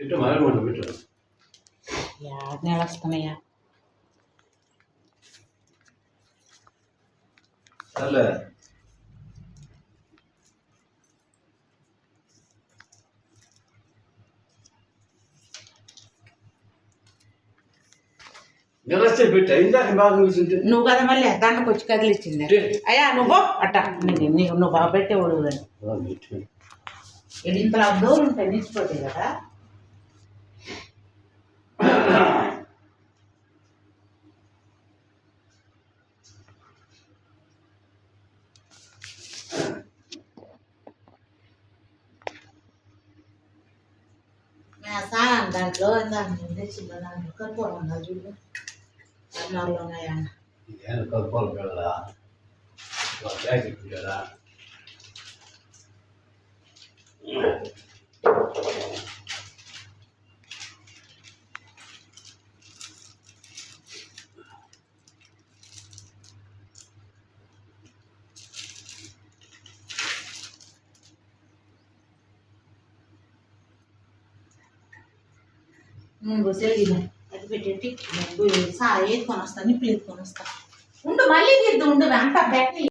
పెట్టు మారమంట పెట్టు యాజ్ఞలు వస్తున్నాయా సర్లే నమస్తే పెట్ట ఇందాక బాగా కూర్చుంటే నువ్వు కదా మళ్ళీ దాంట్లోకి వచ్చి కదిలిచ్చింది అయ్యా నువ్వు అట్ట నీకు నువ్వు బాగా పెట్టేవాడు ఇంతలా దూరం ఉంటాయి నిలిచిపోతాయి కదా దాంట్లో చిన్న దాంట్లో కర్పూరం ఉందా చూడు అన్నారులో ఉన్నాయా కలుపుకోవాలి కదా ప్యాకెట్ కదా సెలిగిన అది పెట్టేటి ఏది కొనొస్తా నిప్పులు ఎత్తుకొని వస్తా ఉండు మళ్ళీ తీద్దు ఉండు అంత బ్యాటరీ